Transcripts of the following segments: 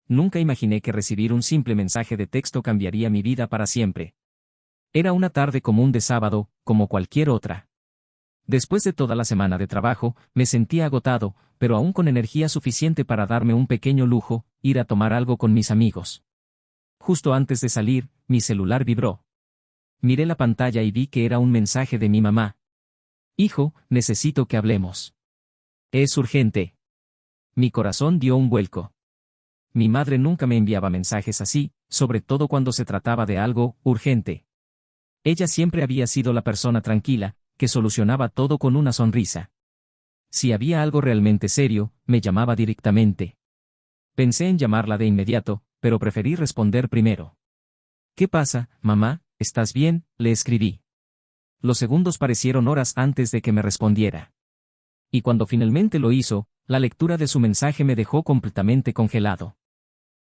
Nunca imaginé que recibir un simple mensaje de texto cambiaría mi vida para siempre. Era una tarde común de sábado, como cualquier otra. Después de toda la semana de trabajo, me sentía agotado, pero aún con energía suficiente para darme un pequeño lujo, ir a tomar algo con mis amigos. Justo antes de salir, mi celular vibró. Miré la pantalla y vi que era un mensaje de mi mamá. Hijo, necesito que hablemos. Es urgente. Mi corazón dio un vuelco. Mi madre nunca me enviaba mensajes así, sobre todo cuando se trataba de algo urgente. Ella siempre había sido la persona tranquila, que solucionaba todo con una sonrisa. Si había algo realmente serio, me llamaba directamente. Pensé en llamarla de inmediato, pero preferí responder primero. ¿Qué pasa, mamá? ¿Estás bien?, le escribí. Los segundos parecieron horas antes de que me respondiera. Y cuando finalmente lo hizo, la lectura de su mensaje me dejó completamente congelado.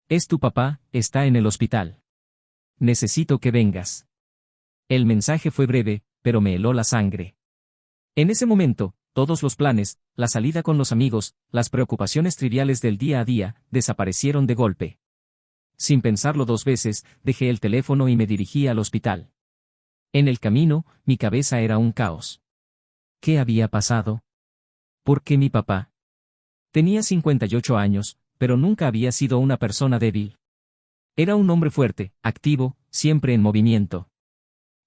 Es tu papá, está en el hospital. Necesito que vengas. El mensaje fue breve, pero me heló la sangre. En ese momento, todos los planes, la salida con los amigos, las preocupaciones triviales del día a día, desaparecieron de golpe. Sin pensarlo dos veces, dejé el teléfono y me dirigí al hospital. En el camino, mi cabeza era un caos. ¿Qué había pasado? ¿Por qué mi papá? Tenía 58 años, pero nunca había sido una persona débil. Era un hombre fuerte, activo, siempre en movimiento.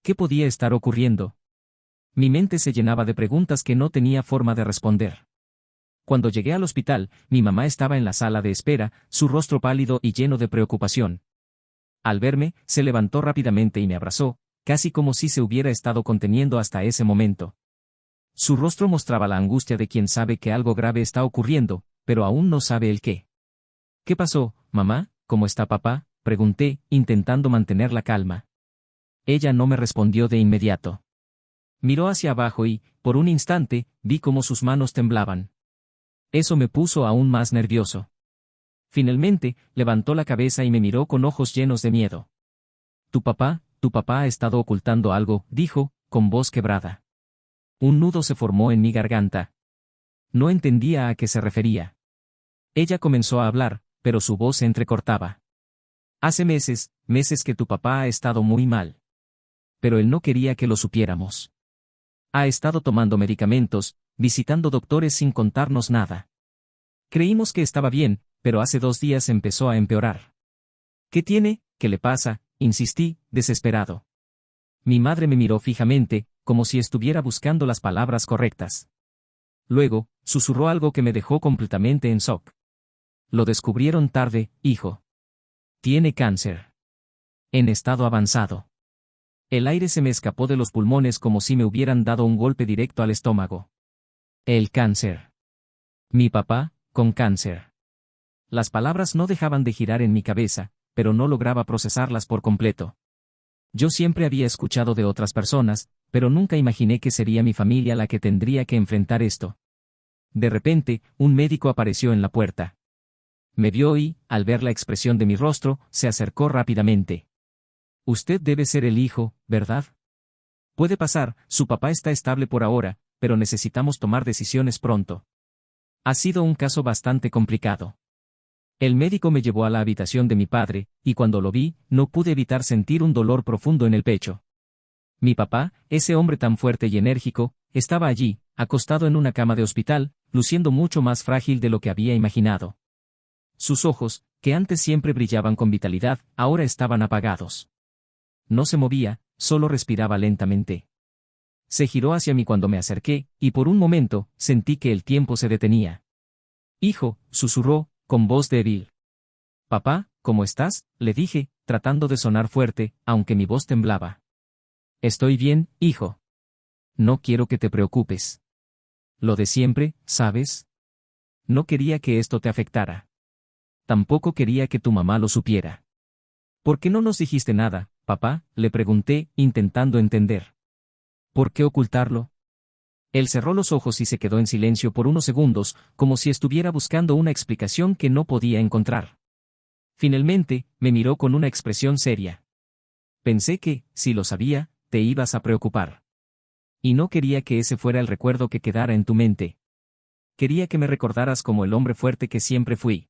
¿Qué podía estar ocurriendo? Mi mente se llenaba de preguntas que no tenía forma de responder. Cuando llegué al hospital, mi mamá estaba en la sala de espera, su rostro pálido y lleno de preocupación. Al verme, se levantó rápidamente y me abrazó, casi como si se hubiera estado conteniendo hasta ese momento. Su rostro mostraba la angustia de quien sabe que algo grave está ocurriendo, pero aún no sabe el qué. ¿Qué pasó, mamá? ¿Cómo está papá?, pregunté, intentando mantener la calma. Ella no me respondió de inmediato. Miró hacia abajo y, por un instante, vi cómo sus manos temblaban. Eso me puso aún más nervioso. Finalmente, levantó la cabeza y me miró con ojos llenos de miedo. Tu papá ha estado ocultando algo, dijo, con voz quebrada. Un nudo se formó en mi garganta. No entendía a qué se refería. Ella comenzó a hablar, pero su voz se entrecortaba. Hace meses que tu papá ha estado muy mal. Pero él no quería que lo supiéramos. Ha estado tomando medicamentos, visitando doctores sin contarnos nada. Creímos que estaba bien, pero hace 2 días empezó a empeorar. ¿Qué tiene? ¿Qué le pasa? Insistí, desesperado. Mi madre me miró fijamente, como si estuviera buscando las palabras correctas. Luego, susurró algo que me dejó completamente en shock. Lo descubrieron tarde, hijo. Tiene cáncer. En estado avanzado. El aire se me escapó de los pulmones como si me hubieran dado un golpe directo al estómago. El cáncer. Mi papá, con cáncer. Las palabras no dejaban de girar en mi cabeza, pero no lograba procesarlas por completo. Yo siempre había escuchado de otras personas, pero nunca imaginé que sería mi familia la que tendría que enfrentar esto. De repente, un médico apareció en la puerta. Me vio y, al ver la expresión de mi rostro, se acercó rápidamente. Usted debe ser el hijo, ¿verdad? Puede pasar, su papá está estable por ahora, pero necesitamos tomar decisiones pronto. Ha sido un caso bastante complicado. El médico me llevó a la habitación de mi padre, y cuando lo vi, no pude evitar sentir un dolor profundo en el pecho. Mi papá, ese hombre tan fuerte y enérgico, estaba allí, acostado en una cama de hospital, luciendo mucho más frágil de lo que había imaginado. Sus ojos, que antes siempre brillaban con vitalidad, ahora estaban apagados. No se movía, solo respiraba lentamente. Se giró hacia mí cuando me acerqué, y por un momento, sentí que el tiempo se detenía. Hijo, susurró, con voz débil. Papá, ¿cómo estás?, le dije, tratando de sonar fuerte, aunque mi voz temblaba. Estoy bien, hijo. No quiero que te preocupes. Lo de siempre, ¿sabes? No quería que esto te afectara. Tampoco quería que tu mamá lo supiera. ¿Por qué no nos dijiste nada, papá?, le pregunté, intentando entender. ¿Por qué ocultarlo? Él cerró los ojos y se quedó en silencio por unos segundos, como si estuviera buscando una explicación que no podía encontrar. Finalmente, me miró con una expresión seria. Pensé que, si lo sabía, te ibas a preocupar. Y no quería que ese fuera el recuerdo que quedara en tu mente. Quería que me recordaras como el hombre fuerte que siempre fui.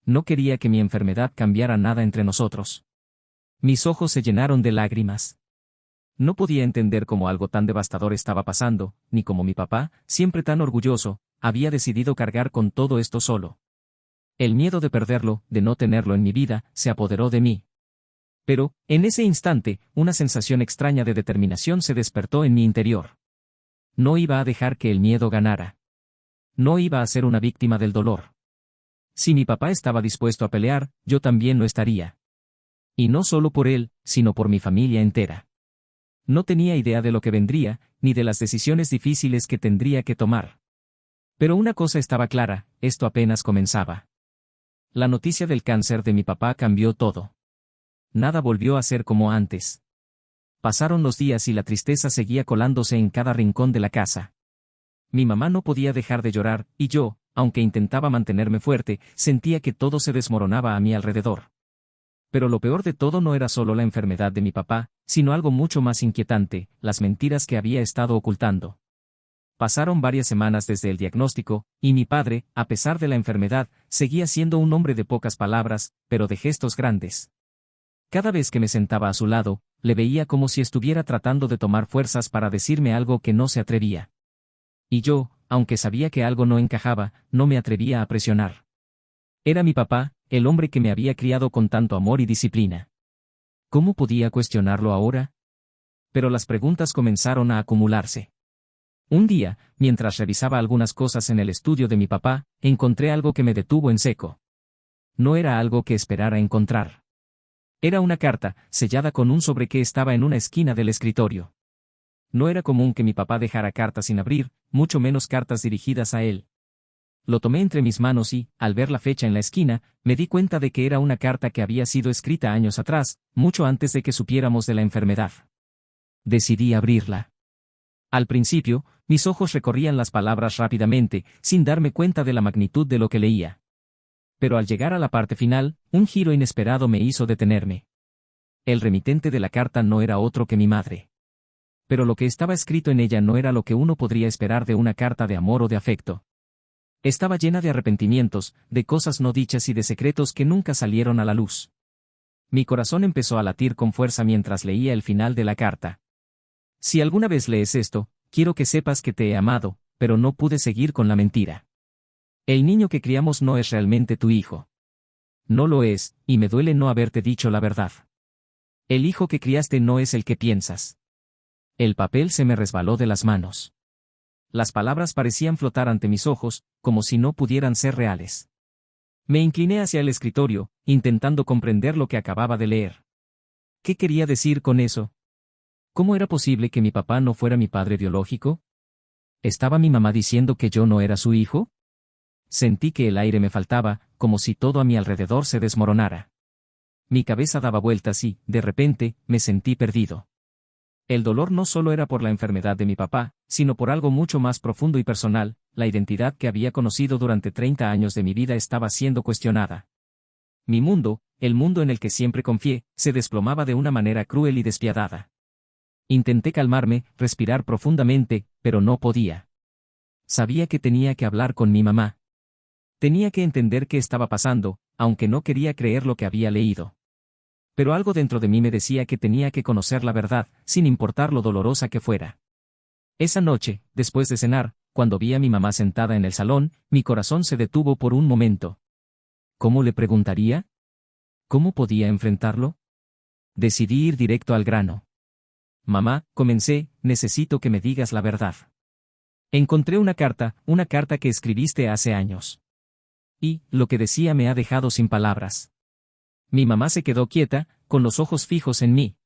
No quería que mi enfermedad cambiara nada entre nosotros. Mis ojos se llenaron de lágrimas. No podía entender cómo algo tan devastador estaba pasando, ni cómo mi papá, siempre tan orgulloso, había decidido cargar con todo esto solo. El miedo de perderlo, de no tenerlo en mi vida, se apoderó de mí. Pero, en ese instante, una sensación extraña de determinación se despertó en mi interior. No iba a dejar que el miedo ganara. No iba a ser una víctima del dolor. Si mi papá estaba dispuesto a pelear, yo también lo estaría. Y no solo por él, sino por mi familia entera. No tenía idea de lo que vendría, ni de las decisiones difíciles que tendría que tomar. Pero una cosa estaba clara, esto apenas comenzaba. La noticia del cáncer de mi papá cambió todo. Nada volvió a ser como antes. Pasaron los días y la tristeza seguía colándose en cada rincón de la casa. Mi mamá no podía dejar de llorar, y yo, aunque intentaba mantenerme fuerte, sentía que todo se desmoronaba a mi alrededor. Pero lo peor de todo no era solo la enfermedad de mi papá, sino algo mucho más inquietante, las mentiras que había estado ocultando. Pasaron varias semanas desde el diagnóstico, y mi padre, a pesar de la enfermedad, seguía siendo un hombre de pocas palabras, pero de gestos grandes. Cada vez que me sentaba a su lado, le veía como si estuviera tratando de tomar fuerzas para decirme algo que no se atrevía. Y yo, aunque sabía que algo no encajaba, no me atrevía a presionar. Era mi papá, el hombre que me había criado con tanto amor y disciplina. ¿Cómo podía cuestionarlo ahora? Pero las preguntas comenzaron a acumularse. Un día, mientras revisaba algunas cosas en el estudio de mi papá, encontré algo que me detuvo en seco. No era algo que esperara encontrar. Era una carta, sellada con un sobre que estaba en una esquina del escritorio. No era común que mi papá dejara cartas sin abrir, mucho menos cartas dirigidas a él. Lo tomé entre mis manos y, al ver la fecha en la esquina, me di cuenta de que era una carta que había sido escrita años atrás, mucho antes de que supiéramos de la enfermedad. Decidí abrirla. Al principio, mis ojos recorrían las palabras rápidamente, sin darme cuenta de la magnitud de lo que leía. Pero al llegar a la parte final, un giro inesperado me hizo detenerme. El remitente de la carta no era otro que mi madre. Pero lo que estaba escrito en ella no era lo que uno podría esperar de una carta de amor o de afecto. Estaba llena de arrepentimientos, de cosas no dichas y de secretos que nunca salieron a la luz. Mi corazón empezó a latir con fuerza mientras leía el final de la carta. Si alguna vez lees esto, quiero que sepas que te he amado, pero no pude seguir con la mentira. El niño que criamos no es realmente tu hijo. No lo es, y me duele no haberte dicho la verdad. El hijo que criaste no es el que piensas. El papel se me resbaló de las manos. Las palabras parecían flotar ante mis ojos, como si no pudieran ser reales. Me incliné hacia el escritorio, intentando comprender lo que acababa de leer. ¿Qué quería decir con eso? ¿Cómo era posible que mi papá no fuera mi padre biológico? ¿Estaba mi mamá diciendo que yo no era su hijo? Sentí que el aire me faltaba, como si todo a mi alrededor se desmoronara. Mi cabeza daba vueltas y, de repente, me sentí perdido. El dolor no solo era por la enfermedad de mi papá, sino por algo mucho más profundo y personal, la identidad que había conocido durante 30 años de mi vida estaba siendo cuestionada. Mi mundo, el mundo en el que siempre confié, se desplomaba de una manera cruel y despiadada. Intenté calmarme, respirar profundamente, pero no podía. Sabía que tenía que hablar con mi mamá. Tenía que entender qué estaba pasando, aunque no quería creer lo que había leído. Pero algo dentro de mí me decía que tenía que conocer la verdad, sin importar lo dolorosa que fuera. Esa noche, después de cenar, cuando vi a mi mamá sentada en el salón, mi corazón se detuvo por un momento. ¿Cómo le preguntaría? ¿Cómo podía enfrentarlo? Decidí ir directo al grano. Mamá, comencé, necesito que me digas la verdad. Encontré una carta que escribiste hace años. Y, lo que decía me ha dejado sin palabras. Mi mamá se quedó quieta, con los ojos fijos en mí.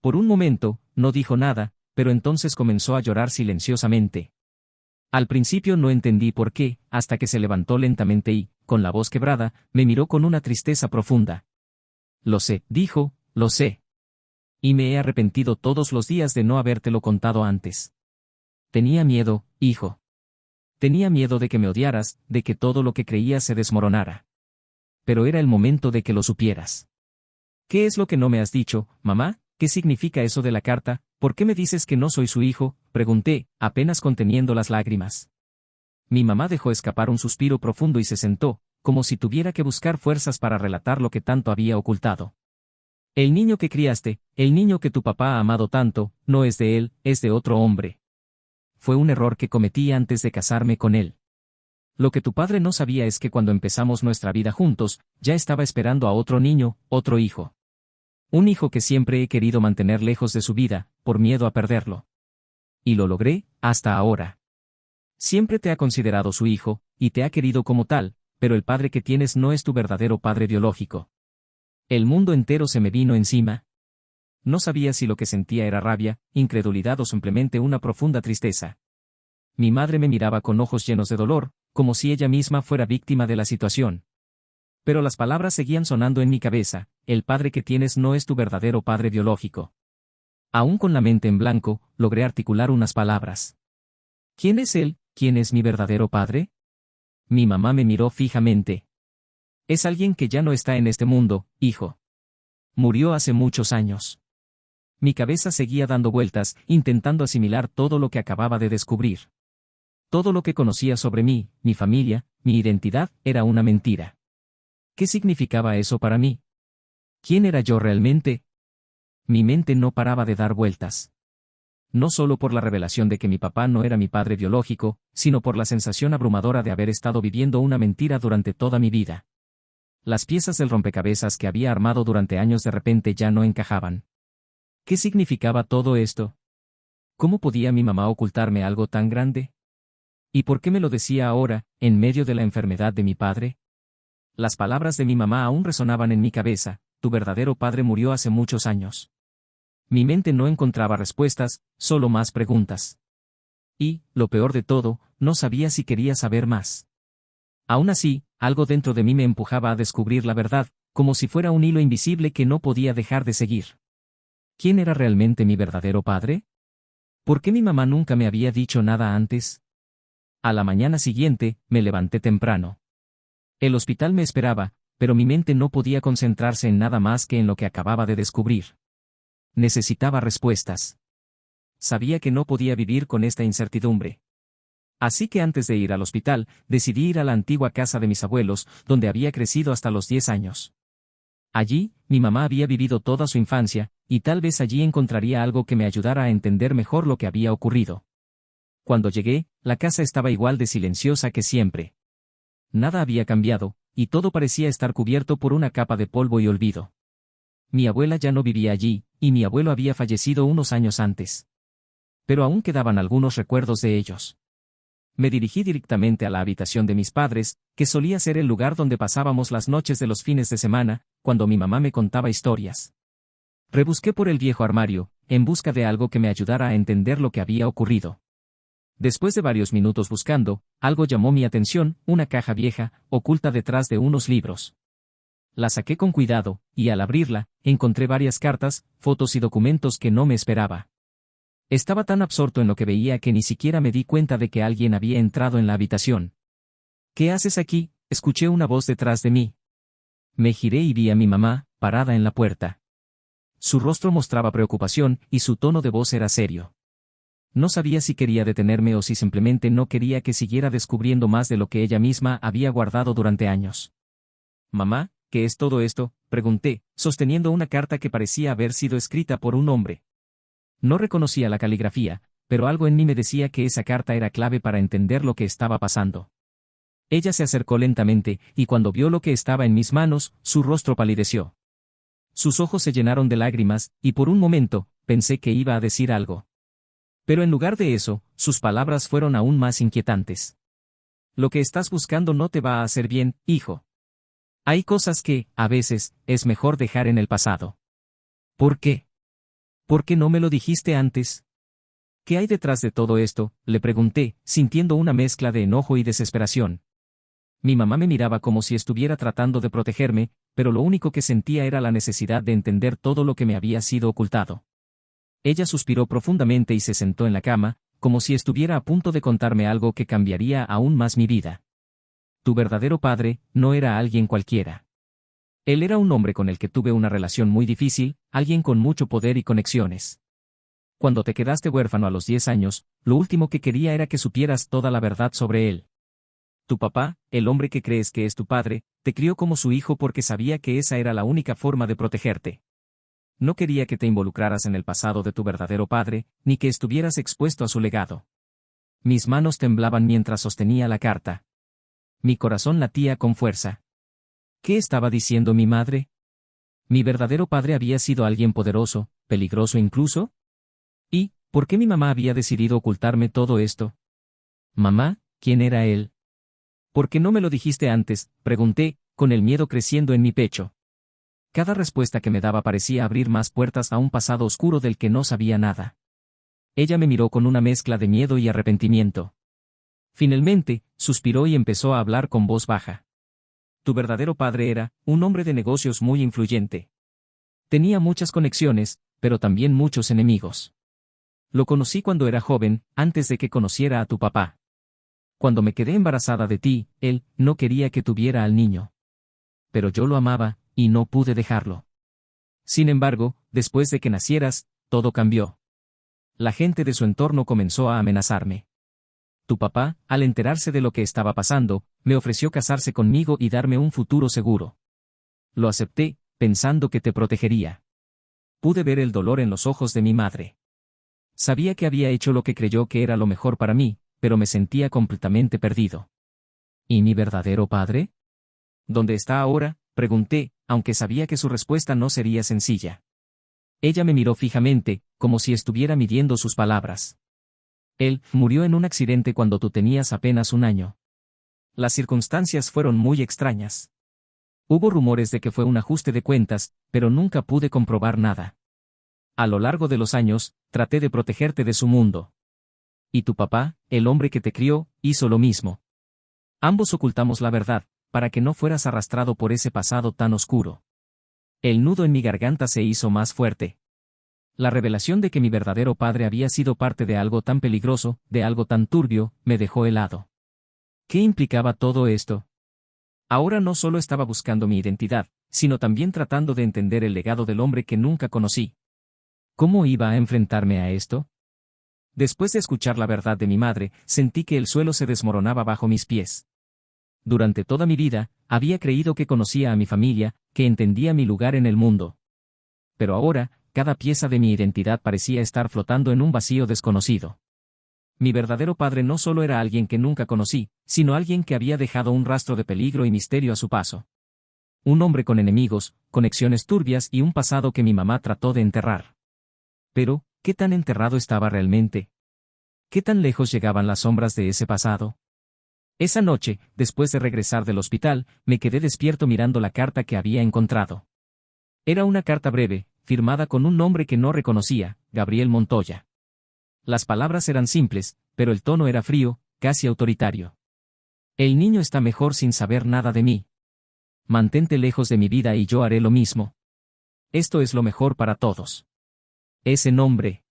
Por un momento, no dijo nada, pero entonces comenzó a llorar silenciosamente. Al principio no entendí por qué, hasta que se levantó lentamente y, con la voz quebrada, me miró con una tristeza profunda. Lo sé, dijo, lo sé. Y me he arrepentido todos los días de no habértelo contado antes. Tenía miedo, hijo. Tenía miedo de que me odiaras, de que todo lo que creías se desmoronara. Pero era el momento de que lo supieras. ¿Qué es lo que no me has dicho, mamá? ¿Qué significa eso de la carta? ¿Por qué me dices que no soy su hijo? Pregunté, apenas conteniendo las lágrimas. Mi mamá dejó escapar un suspiro profundo y se sentó, como si tuviera que buscar fuerzas para relatar lo que tanto había ocultado. El niño que criaste, el niño que tu papá ha amado tanto, no es de él, es de otro hombre. Fue un error que cometí antes de casarme con él. Lo que tu padre no sabía es que cuando empezamos nuestra vida juntos, ya estaba esperando a otro niño, otro hijo. Un hijo que siempre he querido mantener lejos de su vida, por miedo a perderlo. Y lo logré, hasta ahora. Siempre te ha considerado su hijo, y te ha querido como tal, pero el padre que tienes no es tu verdadero padre biológico. El mundo entero se me vino encima. No sabía si lo que sentía era rabia, incredulidad o simplemente una profunda tristeza. Mi madre me miraba con ojos llenos de dolor, como si ella misma fuera víctima de la situación. Pero las palabras seguían sonando en mi cabeza: el padre que tienes no es tu verdadero padre biológico. Aún con la mente en blanco, logré articular unas palabras. ¿Quién es él? ¿Quién es mi verdadero padre? Mi mamá me miró fijamente. Es alguien que ya no está en este mundo, hijo. Murió hace muchos años. Mi cabeza seguía dando vueltas, intentando asimilar todo lo que acababa de descubrir. Todo lo que conocía sobre mí, mi familia, mi identidad, era una mentira. ¿Qué significaba eso para mí? ¿Quién era yo realmente? Mi mente no paraba de dar vueltas. No solo por la revelación de que mi papá no era mi padre biológico, sino por la sensación abrumadora de haber estado viviendo una mentira durante toda mi vida. Las piezas del rompecabezas que había armado durante años de repente ya no encajaban. ¿Qué significaba todo esto? ¿Cómo podía mi mamá ocultarme algo tan grande? ¿Y por qué me lo decía ahora, en medio de la enfermedad de mi padre? Las palabras de mi mamá aún resonaban en mi cabeza: tu verdadero padre murió hace muchos años. Mi mente no encontraba respuestas, solo más preguntas. Y, lo peor de todo, no sabía si quería saber más. Aún así, algo dentro de mí me empujaba a descubrir la verdad, como si fuera un hilo invisible que no podía dejar de seguir. ¿Quién era realmente mi verdadero padre? ¿Por qué mi mamá nunca me había dicho nada antes? A la mañana siguiente, me levanté temprano. El hospital me esperaba, pero mi mente no podía concentrarse en nada más que en lo que acababa de descubrir. Necesitaba respuestas. Sabía que no podía vivir con esta incertidumbre. Así que antes de ir al hospital, decidí ir a la antigua casa de mis abuelos, donde había crecido hasta los 10 años. Allí, mi mamá había vivido toda su infancia, y tal vez allí encontraría algo que me ayudara a entender mejor lo que había ocurrido. Cuando llegué, la casa estaba igual de silenciosa que siempre. Nada había cambiado, y todo parecía estar cubierto por una capa de polvo y olvido. Mi abuela ya no vivía allí, y mi abuelo había fallecido unos años antes. Pero aún quedaban algunos recuerdos de ellos. Me dirigí directamente a la habitación de mis padres, que solía ser el lugar donde pasábamos las noches de los fines de semana, cuando mi mamá me contaba historias. Rebusqué por el viejo armario, en busca de algo que me ayudara a entender lo que había ocurrido. Después de varios minutos buscando, algo llamó mi atención: una caja vieja, oculta detrás de unos libros. La saqué con cuidado, y al abrirla, encontré varias cartas, fotos y documentos que no me esperaba. Estaba tan absorto en lo que veía que ni siquiera me di cuenta de que alguien había entrado en la habitación. ¿Qué haces aquí?, escuché una voz detrás de mí. Me giré y vi a mi mamá, parada en la puerta. Su rostro mostraba preocupación, y su tono de voz era serio. No sabía si quería detenerme o si simplemente no quería que siguiera descubriendo más de lo que ella misma había guardado durante años. «Mamá, ¿qué es todo esto?», pregunté, sosteniendo una carta que parecía haber sido escrita por un hombre. No reconocía la caligrafía, pero algo en mí me decía que esa carta era clave para entender lo que estaba pasando. Ella se acercó lentamente, y cuando vio lo que estaba en mis manos, su rostro palideció. Sus ojos se llenaron de lágrimas, y por un momento, pensé que iba a decir algo. Pero en lugar de eso, sus palabras fueron aún más inquietantes. «Lo que estás buscando no te va a hacer bien, hijo. Hay cosas que, a veces, es mejor dejar en el pasado». «¿Por qué? ¿Por qué no me lo dijiste antes?». «¿Qué hay detrás de todo esto?», le pregunté, sintiendo una mezcla de enojo y desesperación. Mi mamá me miraba como si estuviera tratando de protegerme, pero lo único que sentía era la necesidad de entender todo lo que me había sido ocultado. Ella suspiró profundamente y se sentó en la cama, como si estuviera a punto de contarme algo que cambiaría aún más mi vida. «Tu verdadero padre no era alguien cualquiera. Él era un hombre con el que tuve una relación muy difícil, alguien con mucho poder y conexiones. Cuando te quedaste huérfano a los 10 años, lo último que quería era que supieras toda la verdad sobre él. Tu papá, el hombre que crees que es tu padre, te crió como su hijo porque sabía que esa era la única forma de protegerte. No quería que te involucraras en el pasado de tu verdadero padre, ni que estuvieras expuesto a su legado. Mis manos temblaban mientras sostenía la carta. Mi corazón latía con fuerza. ¿Qué estaba diciendo mi madre? ¿Mi verdadero padre había sido alguien poderoso, peligroso incluso? ¿Y por qué mi mamá había decidido ocultarme todo esto? Mamá, ¿quién era él? ¿Por qué no me lo dijiste antes?, pregunté, con el miedo creciendo en mi pecho. Cada respuesta que me daba parecía abrir más puertas a un pasado oscuro del que no sabía nada. Ella me miró con una mezcla de miedo y arrepentimiento. Finalmente, suspiró y empezó a hablar con voz baja. Tu verdadero padre era un hombre de negocios muy influyente. Tenía muchas conexiones, pero también muchos enemigos. Lo conocí cuando era joven, antes de que conociera a tu papá. Cuando me quedé embarazada de ti, él no quería que tuviera al niño. Pero yo lo amaba, y no pude dejarlo. Sin embargo, después de que nacieras, todo cambió. La gente de su entorno comenzó a amenazarme. Tu papá, al enterarse de lo que estaba pasando, me ofreció casarse conmigo y darme un futuro seguro. Lo acepté, pensando que te protegería. Pude ver el dolor en los ojos de mi madre. Sabía que había hecho lo que creyó que era lo mejor para mí, pero me sentía completamente perdido. ¿Y mi verdadero padre? ¿Dónde está ahora?, pregunté, aunque sabía que su respuesta no sería sencilla. Ella me miró fijamente, como si estuviera midiendo sus palabras. Él murió en un accidente cuando tú tenías apenas 1 año. Las circunstancias fueron muy extrañas. Hubo rumores de que fue un ajuste de cuentas, pero nunca pude comprobar nada. A lo largo de los años, traté de protegerte de su mundo. Y tu papá, el hombre que te crió, hizo lo mismo. Ambos ocultamos la verdad, para que no fueras arrastrado por ese pasado tan oscuro. El nudo en mi garganta se hizo más fuerte. La revelación de que mi verdadero padre había sido parte de algo tan peligroso, de algo tan turbio, me dejó helado. ¿Qué implicaba todo esto? Ahora no solo estaba buscando mi identidad, sino también tratando de entender el legado del hombre que nunca conocí. ¿Cómo iba a enfrentarme a esto? Después de escuchar la verdad de mi madre, sentí que el suelo se desmoronaba bajo mis pies. Durante toda mi vida, había creído que conocía a mi familia, que entendía mi lugar en el mundo. Pero ahora, cada pieza de mi identidad parecía estar flotando en un vacío desconocido. Mi verdadero padre no solo era alguien que nunca conocí, sino alguien que había dejado un rastro de peligro y misterio a su paso. Un hombre con enemigos, conexiones turbias y un pasado que mi mamá trató de enterrar. Pero, ¿qué tan enterrado estaba realmente? ¿Qué tan lejos llegaban las sombras de ese pasado? Esa noche, después de regresar del hospital, me quedé despierto mirando la carta que había encontrado. Era una carta breve, firmada con un nombre que no reconocía, Gabriel Montoya. Las palabras eran simples, pero el tono era frío, casi autoritario. El niño está mejor sin saber nada de mí. Mantente lejos de mi vida y yo haré lo mismo. Esto es lo mejor para todos. Ese nombre.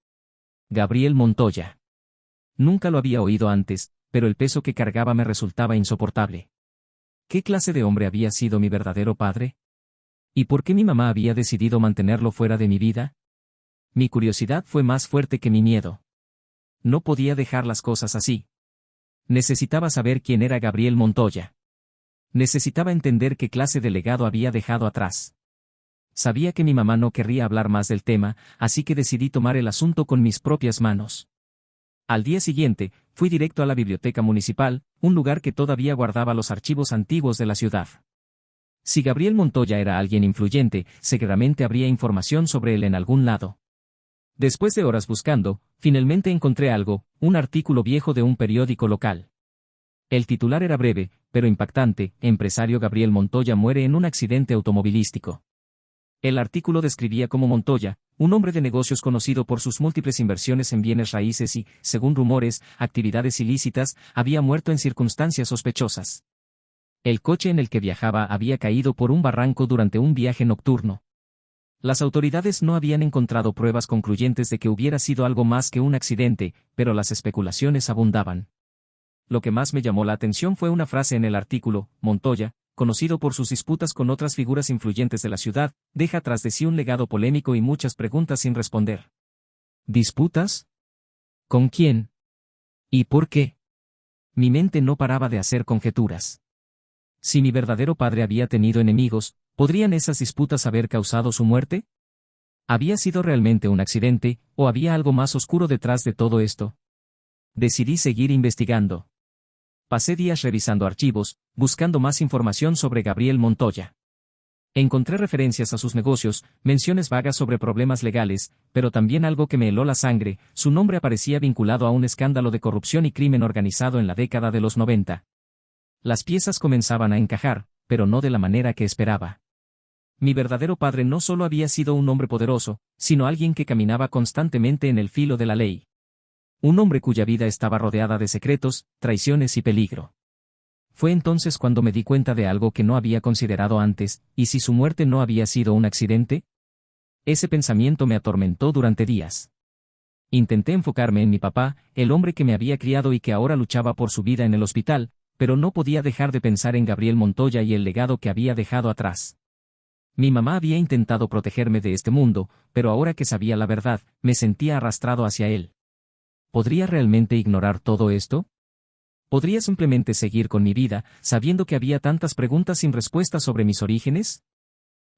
Gabriel Montoya. Nunca lo había oído antes, pero el peso que cargaba me resultaba insoportable. ¿Qué clase de hombre había sido mi verdadero padre? ¿Y por qué mi mamá había decidido mantenerlo fuera de mi vida? Mi curiosidad fue más fuerte que mi miedo. No podía dejar las cosas así. Necesitaba saber quién era Gabriel Montoya. Necesitaba entender qué clase de legado había dejado atrás. Sabía que mi mamá no querría hablar más del tema, así que decidí tomar el asunto con mis propias manos. Al día siguiente, fui directo a la biblioteca municipal, un lugar que todavía guardaba los archivos antiguos de la ciudad. Si Gabriel Montoya era alguien influyente, seguramente habría información sobre él en algún lado. Después de horas buscando, finalmente encontré algo, un artículo viejo de un periódico local. El titular era breve, pero impactante: empresario Gabriel Montoya muere en un accidente automovilístico. El artículo describía cómo Montoya, un hombre de negocios conocido por sus múltiples inversiones en bienes raíces y, según rumores, actividades ilícitas, había muerto en circunstancias sospechosas. El coche en el que viajaba había caído por un barranco durante un viaje nocturno. Las autoridades no habían encontrado pruebas concluyentes de que hubiera sido algo más que un accidente, pero las especulaciones abundaban. Lo que más me llamó la atención fue una frase en el artículo: Montoya, conocido por sus disputas con otras figuras influyentes de la ciudad, deja tras de sí un legado polémico y muchas preguntas sin responder. ¿Disputas? ¿Con quién? ¿Y por qué? Mi mente no paraba de hacer conjeturas. Si mi verdadero padre había tenido enemigos, ¿podrían esas disputas haber causado su muerte? ¿Había sido realmente un accidente, o había algo más oscuro detrás de todo esto? Decidí seguir investigando. Pasé días revisando archivos, buscando más información sobre Gabriel Montoya. Encontré referencias a sus negocios, menciones vagas sobre problemas legales, pero también algo que me heló la sangre: su nombre aparecía vinculado a un escándalo de corrupción y crimen organizado en la década de los 90. Las piezas comenzaban a encajar, pero no de la manera que esperaba. Mi verdadero padre no solo había sido un hombre poderoso, sino alguien que caminaba constantemente en el filo de la ley. Un hombre cuya vida estaba rodeada de secretos, traiciones y peligro. Fue entonces cuando me di cuenta de algo que no había considerado antes: ¿y si su muerte no había sido un accidente? Ese pensamiento me atormentó durante días. Intenté enfocarme en mi papá, el hombre que me había criado y que ahora luchaba por su vida en el hospital, pero no podía dejar de pensar en Gabriel Montoya y el legado que había dejado atrás. Mi mamá había intentado protegerme de este mundo, pero ahora que sabía la verdad, me sentía arrastrado hacia él. ¿Podría realmente ignorar todo esto? ¿Podría simplemente seguir con mi vida, sabiendo que había tantas preguntas sin respuesta sobre mis orígenes?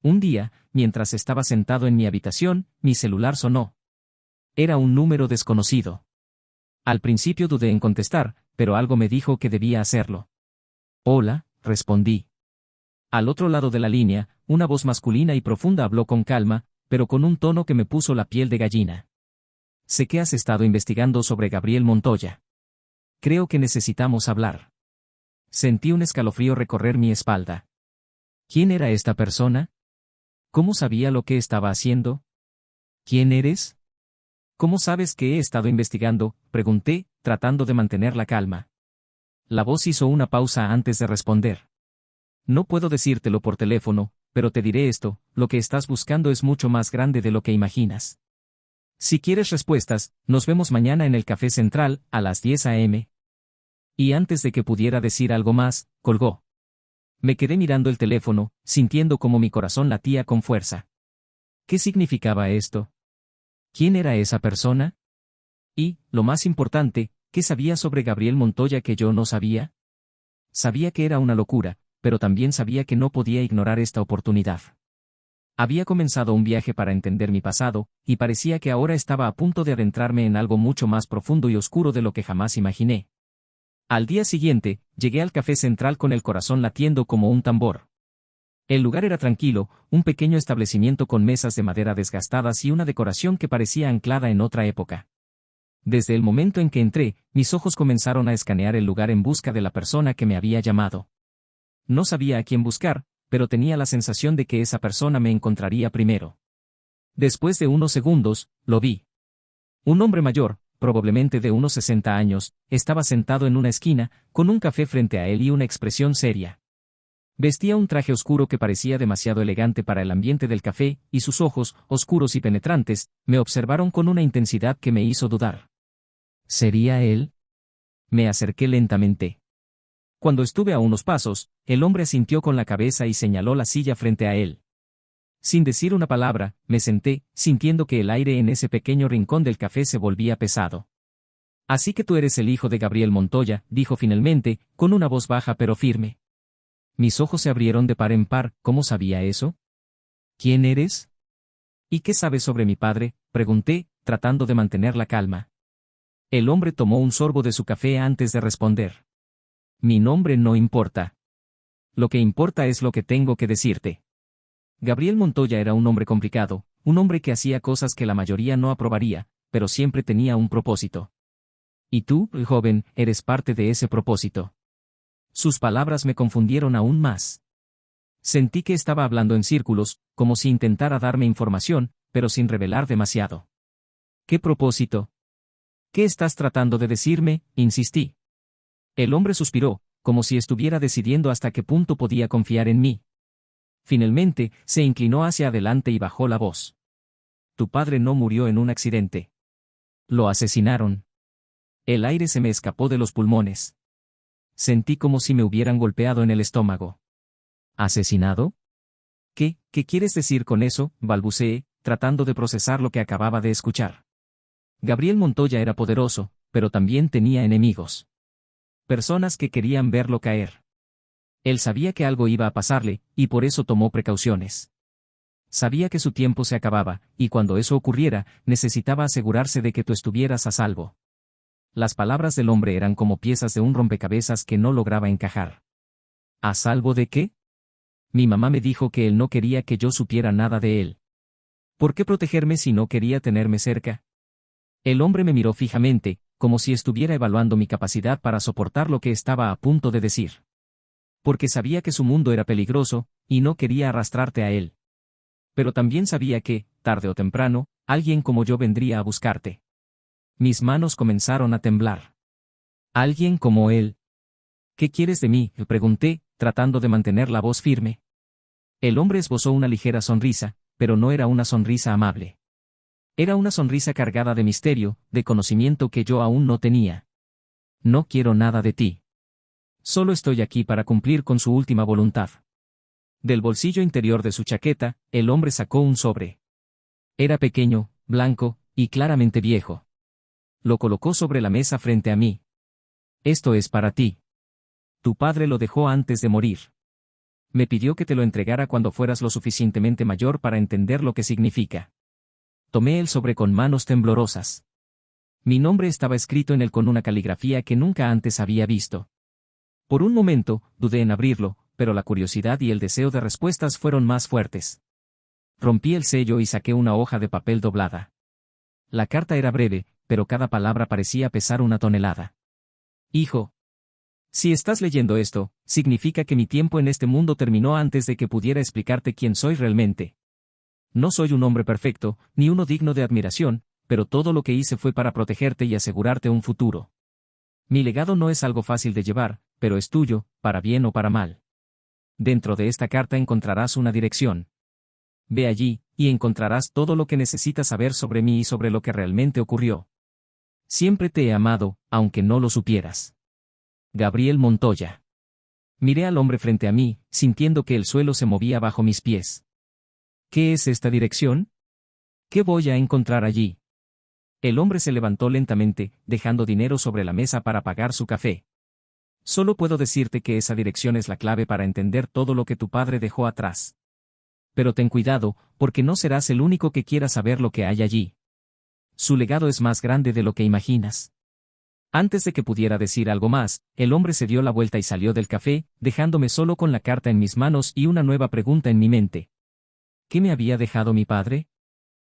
Un día, mientras estaba sentado en mi habitación, mi celular sonó. Era un número desconocido. Al principio dudé en contestar, pero algo me dijo que debía hacerlo. Hola, respondí. Al otro lado de la línea, una voz masculina y profunda habló con calma, pero con un tono que me puso la piel de gallina. Sé que has estado investigando sobre Gabriel Montoya. Creo que necesitamos hablar. Sentí un escalofrío recorrer mi espalda. ¿Quién era esta persona? ¿Cómo sabía lo que estaba haciendo? ¿Quién eres? ¿Cómo sabes que he estado investigando?, pregunté, tratando de mantener la calma. La voz hizo una pausa antes de responder. No puedo decírtelo por teléfono, pero te diré esto: lo que estás buscando es mucho más grande de lo que imaginas. Si quieres respuestas, nos vemos mañana en el Café Central, a las 10 a.m. Y antes de que pudiera decir algo más, colgó. Me quedé mirando el teléfono, sintiendo como mi corazón latía con fuerza. ¿Qué significaba esto? ¿Quién era esa persona? Y, lo más importante, ¿qué sabía sobre Gabriel Montoya que yo no sabía? Sabía que era una locura, pero también sabía que no podía ignorar esta oportunidad. Había comenzado un viaje para entender mi pasado, y parecía que ahora estaba a punto de adentrarme en algo mucho más profundo y oscuro de lo que jamás imaginé. Al día siguiente, llegué al Café Central con el corazón latiendo como un tambor. El lugar era tranquilo, un pequeño establecimiento con mesas de madera desgastadas y una decoración que parecía anclada en otra época. Desde el momento en que entré, mis ojos comenzaron a escanear el lugar en busca de la persona que me había llamado. No sabía a quién buscar, pero tenía la sensación de que esa persona me encontraría primero. Después de unos segundos, lo vi. Un hombre mayor, probablemente de unos 60 años, estaba sentado en una esquina, con un café frente a él y una expresión seria. Vestía un traje oscuro que parecía demasiado elegante para el ambiente del café, y sus ojos, oscuros y penetrantes, me observaron con una intensidad que me hizo dudar. ¿Sería él? Me acerqué lentamente. Cuando estuve a unos pasos, el hombre asintió con la cabeza y señaló la silla frente a él. Sin decir una palabra, me senté, sintiendo que el aire en ese pequeño rincón del café se volvía pesado. Así que tú eres el hijo de Gabriel Montoya, dijo finalmente, con una voz baja pero firme. Mis ojos se abrieron de par en par. ¿Cómo sabía eso? ¿Quién eres? ¿Y qué sabes sobre mi padre?, pregunté, tratando de mantener la calma. El hombre tomó un sorbo de su café antes de responder. Mi nombre no importa. Lo que importa es lo que tengo que decirte. Gabriel Montoya era un hombre complicado, un hombre que hacía cosas que la mayoría no aprobaría, pero siempre tenía un propósito. Y tú, joven, eres parte de ese propósito. Sus palabras me confundieron aún más. Sentí que estaba hablando en círculos, como si intentara darme información, pero sin revelar demasiado. ¿Qué propósito? ¿Qué estás tratando de decirme?, insistí. El hombre suspiró, como si estuviera decidiendo hasta qué punto podía confiar en mí. Finalmente, se inclinó hacia adelante y bajó la voz. Tu padre no murió en un accidente. Lo asesinaron. El aire se me escapó de los pulmones. Sentí como si me hubieran golpeado en el estómago. ¿Asesinado? ¿Qué quieres decir con eso?, balbuceé, tratando de procesar lo que acababa de escuchar. Gabriel Montoya era poderoso, pero también tenía enemigos. Personas que querían verlo caer. Él sabía que algo iba a pasarle, y por eso tomó precauciones. Sabía que su tiempo se acababa, y cuando eso ocurriera, necesitaba asegurarse de que tú estuvieras a salvo. Las palabras del hombre eran como piezas de un rompecabezas que no lograba encajar. ¿A salvo de qué? Mi mamá me dijo que él no quería que yo supiera nada de él. ¿Por qué protegerme si no quería tenerme cerca? El hombre me miró fijamente, como si estuviera evaluando mi capacidad para soportar lo que estaba a punto de decir. Porque sabía que su mundo era peligroso, y no quería arrastrarte a él. Pero también sabía que, tarde o temprano, alguien como yo vendría a buscarte. Mis manos comenzaron a temblar. ¿Alguien como él? ¿Qué quieres de mí?, le pregunté, tratando de mantener la voz firme. El hombre esbozó una ligera sonrisa, pero no era una sonrisa amable. Era una sonrisa cargada de misterio, de conocimiento que yo aún no tenía. No quiero nada de ti. Solo estoy aquí para cumplir con su última voluntad. Del bolsillo interior de su chaqueta, el hombre sacó un sobre. Era pequeño, blanco, y claramente viejo. Lo colocó sobre la mesa frente a mí. Esto es para ti. Tu padre lo dejó antes de morir. Me pidió que te lo entregara cuando fueras lo suficientemente mayor para entender lo que significa. Tomé el sobre con manos temblorosas. Mi nombre estaba escrito en él con una caligrafía que nunca antes había visto. Por un momento, dudé en abrirlo, pero la curiosidad y el deseo de respuestas fueron más fuertes. Rompí el sello y saqué una hoja de papel doblada. La carta era breve, pero cada palabra parecía pesar una tonelada. Hijo. Si estás leyendo esto, significa que mi tiempo en este mundo terminó antes de que pudiera explicarte quién soy realmente. No soy un hombre perfecto, ni uno digno de admiración, pero todo lo que hice fue para protegerte y asegurarte un futuro. Mi legado no es algo fácil de llevar, pero es tuyo, para bien o para mal. Dentro de esta carta encontrarás una dirección. Ve allí, y encontrarás todo lo que necesitas saber sobre mí y sobre lo que realmente ocurrió. Siempre te he amado, aunque no lo supieras. Gabriel Montoya. Miré al hombre frente a mí, sintiendo que el suelo se movía bajo mis pies. ¿Qué es esta dirección? ¿Qué voy a encontrar allí? El hombre se levantó lentamente, dejando dinero sobre la mesa para pagar su café. Solo puedo decirte que esa dirección es la clave para entender todo lo que tu padre dejó atrás. Pero ten cuidado, porque no serás el único que quiera saber lo que hay allí. Su legado es más grande de lo que imaginas. Antes de que pudiera decir algo más, el hombre se dio la vuelta y salió del café, dejándome solo con la carta en mis manos y una nueva pregunta en mi mente. ¿Qué me había dejado mi padre?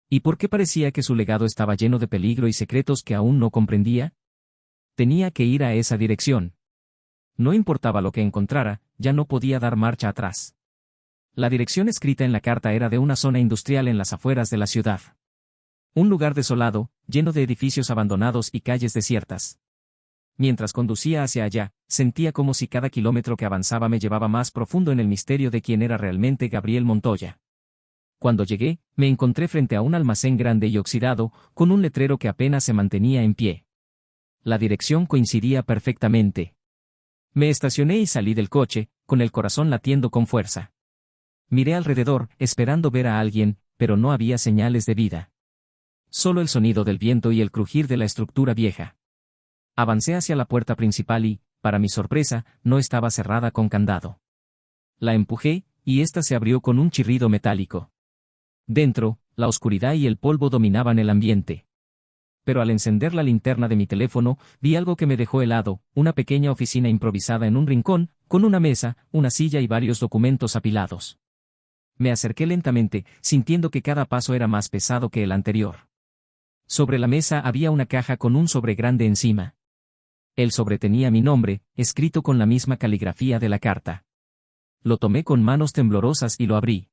¿Y por qué parecía que su legado estaba lleno de peligro y secretos que aún no comprendía? Tenía que ir a esa dirección. No importaba lo que encontrara, ya no podía dar marcha atrás. La dirección escrita en la carta era de una zona industrial en las afueras de la ciudad. Un lugar desolado, lleno de edificios abandonados y calles desiertas. Mientras conducía hacia allá, sentía como si cada kilómetro que avanzaba me llevaba más profundo en el misterio de quién era realmente Gabriel Montoya. Cuando llegué, me encontré frente a un almacén grande y oxidado, con un letrero que apenas se mantenía en pie. La dirección coincidía perfectamente. Me estacioné y salí del coche, con el corazón latiendo con fuerza. Miré alrededor, esperando ver a alguien, pero no había señales de vida. Solo el sonido del viento y el crujir de la estructura vieja. Avancé hacia la puerta principal y, para mi sorpresa, no estaba cerrada con candado. La empujé, y ésta se abrió con un chirrido metálico. Dentro, la oscuridad y el polvo dominaban el ambiente. Pero al encender la linterna de mi teléfono, vi algo que me dejó helado, una pequeña oficina improvisada en un rincón, con una mesa, una silla y varios documentos apilados. Me acerqué lentamente, sintiendo que cada paso era más pesado que el anterior. Sobre la mesa había una caja con un sobre grande encima. El sobre tenía mi nombre, escrito con la misma caligrafía de la carta. Lo tomé con manos temblorosas y lo abrí.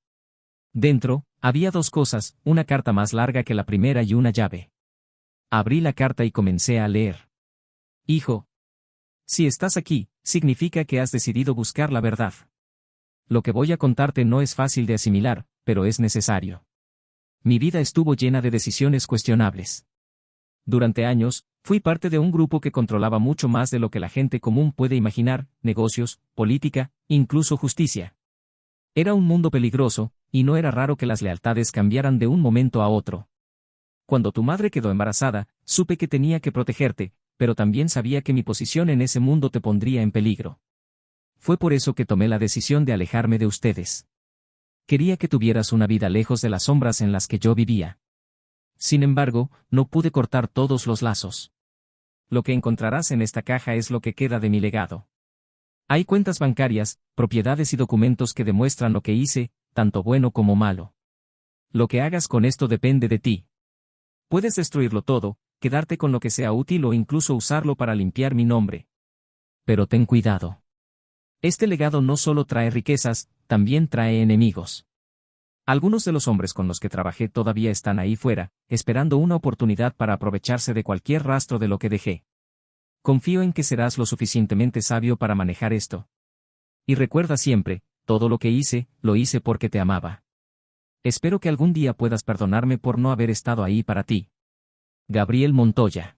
Dentro, había dos cosas, una carta más larga que la primera y una llave. Abrí la carta y comencé a leer. Hijo. Si estás aquí, significa que has decidido buscar la verdad. Lo que voy a contarte no es fácil de asimilar, pero es necesario. Mi vida estuvo llena de decisiones cuestionables. Durante años, fui parte de un grupo que controlaba mucho más de lo que la gente común puede imaginar, negocios, política, incluso justicia. Era un mundo peligroso, y no era raro que las lealtades cambiaran de un momento a otro. Cuando tu madre quedó embarazada, supe que tenía que protegerte, pero también sabía que mi posición en ese mundo te pondría en peligro. Fue por eso que tomé la decisión de alejarme de ustedes. Quería que tuvieras una vida lejos de las sombras en las que yo vivía. Sin embargo, no pude cortar todos los lazos. Lo que encontrarás en esta caja es lo que queda de mi legado. Hay cuentas bancarias, propiedades y documentos que demuestran lo que hice, tanto bueno como malo. Lo que hagas con esto depende de ti. Puedes destruirlo todo, quedarte con lo que sea útil o incluso usarlo para limpiar mi nombre. Pero ten cuidado. Este legado no solo trae riquezas, también trae enemigos. Algunos de los hombres con los que trabajé todavía están ahí fuera, esperando una oportunidad para aprovecharse de cualquier rastro de lo que dejé. Confío en que serás lo suficientemente sabio para manejar esto. Y recuerda siempre, todo lo que hice, lo hice porque te amaba. Espero que algún día puedas perdonarme por no haber estado ahí para ti. Gabriel Montoya.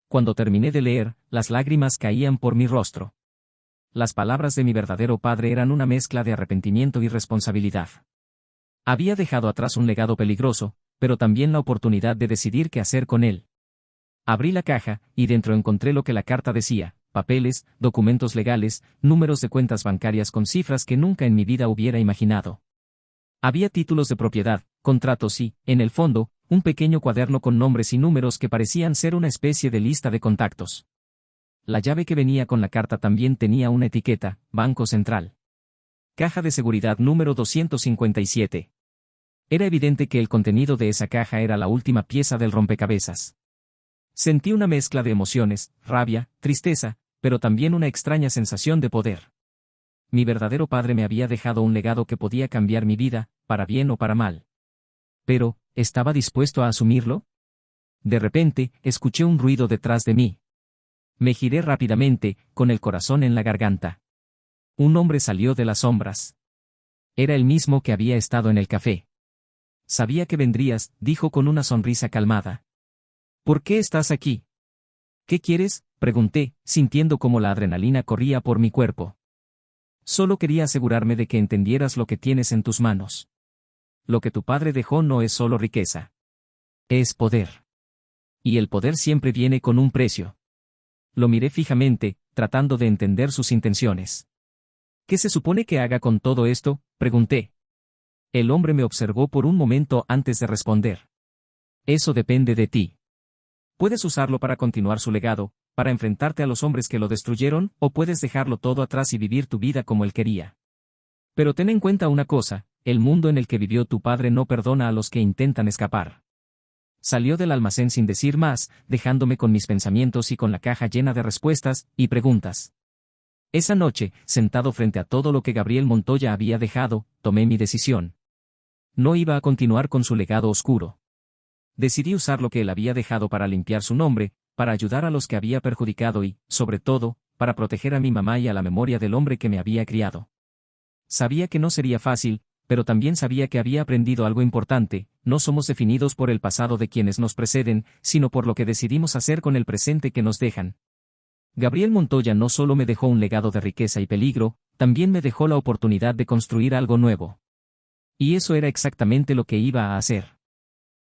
Cuando terminé de leer, las lágrimas caían por mi rostro. Las palabras de mi verdadero padre eran una mezcla de arrepentimiento y responsabilidad. Había dejado atrás un legado peligroso, pero también la oportunidad de decidir qué hacer con él. Abrí la caja, y dentro encontré lo que la carta decía: papeles, documentos legales, números de cuentas bancarias con cifras que nunca en mi vida hubiera imaginado. Había títulos de propiedad, contratos y, en el fondo, un pequeño cuaderno con nombres y números que parecían ser una especie de lista de contactos. La llave que venía con la carta también tenía una etiqueta: Banco Central. Caja de seguridad número 257. Era evidente que el contenido de esa caja era la última pieza del rompecabezas. Sentí una mezcla de emociones, rabia, tristeza, pero también una extraña sensación de poder. Mi verdadero padre me había dejado un legado que podía cambiar mi vida, para bien o para mal. Pero, ¿estaba dispuesto a asumirlo? De repente, escuché un ruido detrás de mí. Me giré rápidamente, con el corazón en la garganta. Un hombre salió de las sombras. Era el mismo que había estado en el café. Sabía que vendrías, dijo con una sonrisa calmada. ¿Por qué estás aquí? ¿Qué quieres?, pregunté, sintiendo como la adrenalina corría por mi cuerpo. Solo quería asegurarme de que entendieras lo que tienes en tus manos. Lo que tu padre dejó no es solo riqueza. Es poder. Y el poder siempre viene con un precio. Lo miré fijamente, tratando de entender sus intenciones. ¿Qué se supone que haga con todo esto?, pregunté. El hombre me observó por un momento antes de responder. Eso depende de ti. Puedes usarlo para continuar su legado, para enfrentarte a los hombres que lo destruyeron, o puedes dejarlo todo atrás y vivir tu vida como él quería. Pero ten en cuenta una cosa: el mundo en el que vivió tu padre no perdona a los que intentan escapar. Salió del almacén sin decir más, dejándome con mis pensamientos y con la caja llena de respuestas y preguntas. Esa noche, sentado frente a todo lo que Gabriel Montoya había dejado, tomé mi decisión. No iba a continuar con su legado oscuro. Decidí usar lo que él había dejado para limpiar su nombre, para ayudar a los que había perjudicado y, sobre todo, para proteger a mi mamá y a la memoria del hombre que me había criado. Sabía que no sería fácil, pero también sabía que había aprendido algo importante: no somos definidos por el pasado de quienes nos preceden, sino por lo que decidimos hacer con el presente que nos dejan. Gabriel Montoya no solo me dejó un legado de riqueza y peligro, también me dejó la oportunidad de construir algo nuevo. Y eso era exactamente lo que iba a hacer.